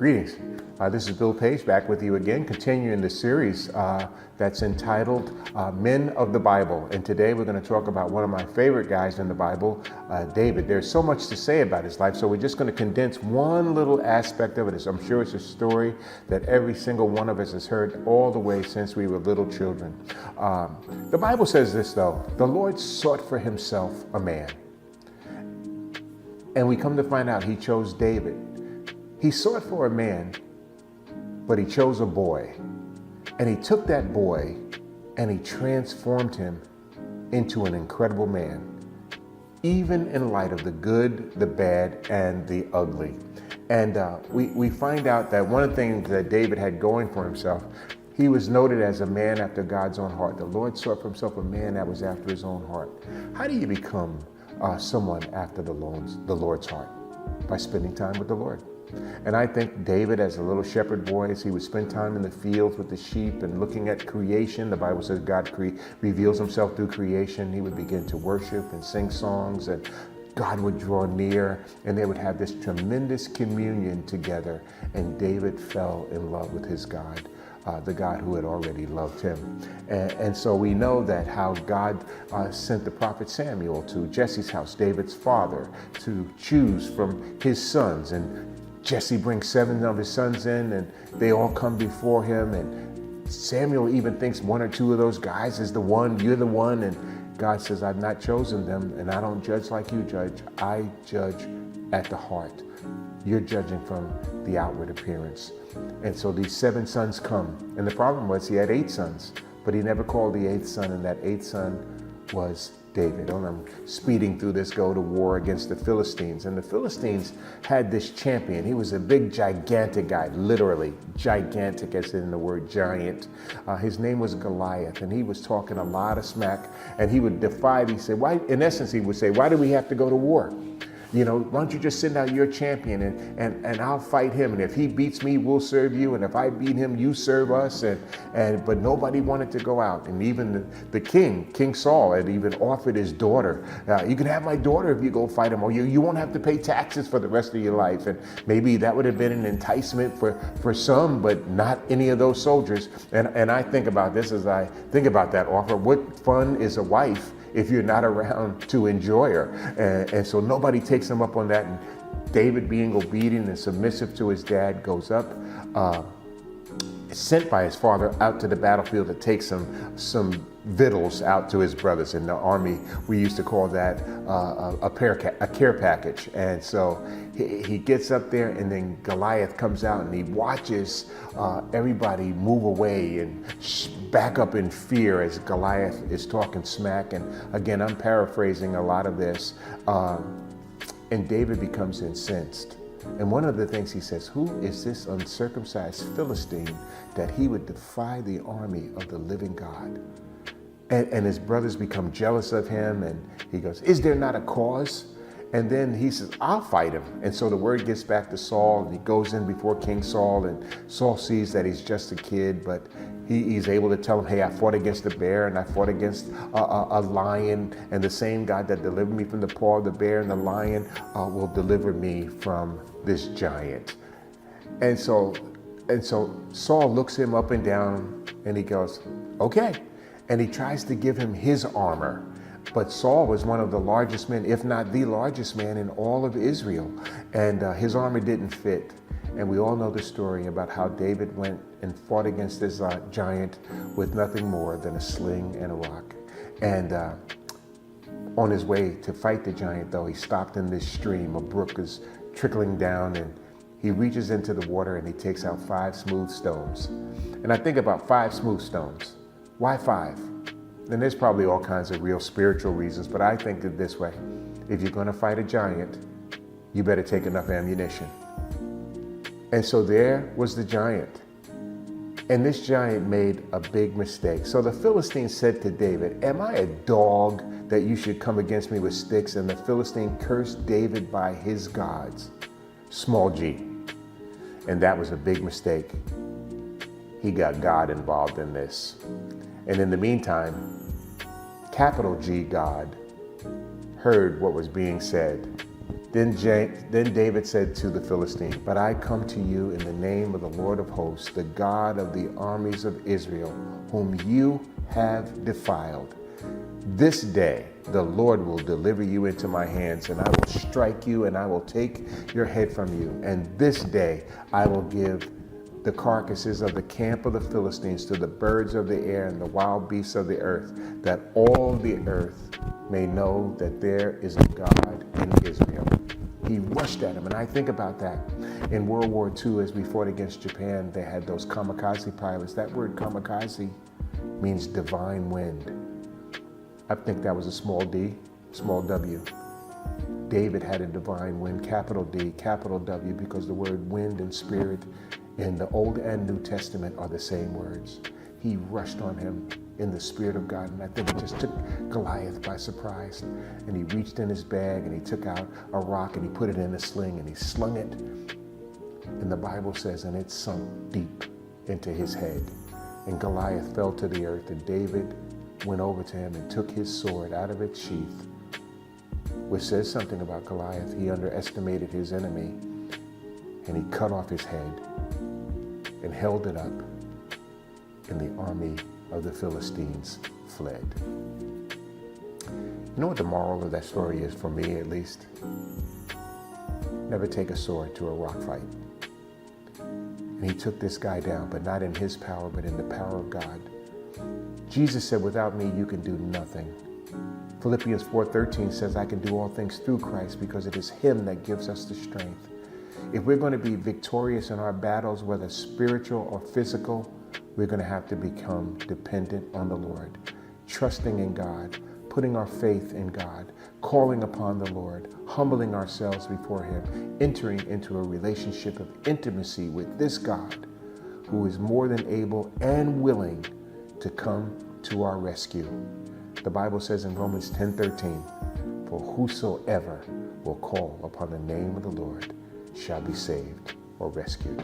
Greetings. This is Bill Paige back with you again, continuing the series that's entitled Men of the Bible. And today we're going to talk about one of my favorite guys in the Bible, David. There's so much to say about his life, so we're just going to condense one little aspect of it. I'm sure it's a story that every single one of us has heard all the way since we were little children. The Bible says this, though: the Lord sought for himself a man. And we come to find out he chose David. He sought for a man, but he chose a boy. And he took that boy and he transformed him into an incredible man, even in light of the good, the bad, and the ugly. And we find out that one of the things that David had going for himself, he was noted as a man after God's own heart. The Lord sought for himself a man that was after his own heart. How do you become someone after the Lord's heart? By spending time with the Lord. And I think David, as a little shepherd boy, as he would spend time in the fields with the sheep and looking at creation, the Bible says God reveals himself through creation. He would begin to worship and sing songs, and God would draw near, and they would have this tremendous communion together. And David fell in love with his God, the God who had already loved him. And so we know that how God sent the prophet Samuel to Jesse's house, David's father, to choose from his sons. And Jesse brings 7 of his sons in, and they all come before him. And Samuel even thinks 1 or 2 of those guys is the one, you're the one. And God says, I've not chosen them, and I don't judge like you judge. I judge at the heart. You're judging from the outward appearance. And so these 7 sons come. And the problem was he had 8 sons, but he never called the 8th son, and that 8th son was David. And I'm speeding through this, go to war against the Philistines. And the Philistines had this champion. He was a big, gigantic guy, literally gigantic, as in the word giant. His name was Goliath, and he was talking a lot of smack, and he would defy. He said, why? In essence, he would say, why do we have to go to war? You know, why don't you just send out your champion and I'll fight him. And if he beats me, we'll serve you. And if I beat him, you serve us. But nobody wanted to go out. And even the King Saul, had even offered his daughter. You can have my daughter if you go fight him, or you won't have to pay taxes for the rest of your life. And maybe that would have been an enticement for some, but not any of those soldiers. And I think about this as I think about that offer. What fun is a wife if you're not around to enjoy her? And so nobody takes him up on that. And David, being obedient and submissive to his dad, goes up, sent by his father out to the battlefield to take some victuals out to his brothers. In the army, we used to call that a care package. And so he gets up there, and then Goliath comes out, and he watches everybody move away and back up in fear as Goliath is talking smack. And again, I'm paraphrasing a lot of this. And David becomes incensed. And one of the things he says, who is this uncircumcised Philistine that he would defy the army of the living God? And his brothers become jealous of him, and he goes, is there not a cause? And then he says, I'll fight him. And so the word gets back to Saul, and he goes in before King Saul, and Saul sees that he's just a kid, but he's able to tell him, hey, I fought against a bear, and I fought against a lion, and the same God that delivered me from the paw of the bear and the lion will deliver me from this giant. And so Saul looks him up and down, and he goes, okay. And he tries to give him his armor. But Saul was one of the largest men, if not the largest man in all of Israel. And his armor didn't fit. And we all know the story about how David went and fought against this giant with nothing more than a sling and a rock. And on his way to fight the giant, though, he stopped in this stream. A brook is trickling down, and he reaches into the water, and he takes out 5 smooth stones. And I think about 5 smooth stones. Why 5? And there's probably all kinds of real spiritual reasons, but I think it this way. If you're going to fight a giant, you better take enough ammunition. And so there was the giant. And this giant made a big mistake. So the Philistine said to David, am I a dog that you should come against me with sticks? And the Philistine cursed David by his gods, small g. And that was a big mistake. He got God involved in this. And in the meantime, capital G God heard what was being said, Then David said to the Philistine, "But I come to you in the name of the Lord of hosts, the God of the armies of Israel, whom you have defiled. This day the Lord will deliver you into my hands, and I will strike you, and I will take your head from you. And this day I will give the carcasses of the camp of the Philistines to the birds of the air and the wild beasts of the earth, that all the earth may know that there is a God in Israel." He rushed at him. And I think about that in World War II as we fought against Japan. They had those kamikaze pilots. That word kamikaze means divine wind. I think that was a small d, small w. David had a divine wind, capital D, capital W, because the word wind and spirit in the Old and New Testament are the same words. He rushed on him in the Spirit of God. And I think it just took Goliath by surprise. And he reached in his bag and he took out a rock and he put it in a sling and he slung it. And the Bible says, and it sunk deep into his head. And Goliath fell to the earth, and David went over to him and took his sword out of its sheath, which says something about Goliath. He underestimated his enemy, and he cut off his head and held it up, and the army of the Philistines fled. You know what the moral of that story is, for me at least? Never take a sword to a rock fight. And he took this guy down, but not in his power, but in the power of God. Jesus said, "Without me, you can do nothing." Philippians 4:13 says, "I can do all things through Christ," because it is him that gives us the strength. If we're going to be victorious in our battles, whether spiritual or physical, we're going to have to become dependent on the Lord, trusting in God, putting our faith in God, calling upon the Lord, humbling ourselves before him, entering into a relationship of intimacy with this God who is more than able and willing to come to our rescue. The Bible says in Romans 10:13, "For whosoever will call upon the name of the Lord shall be saved," or rescued.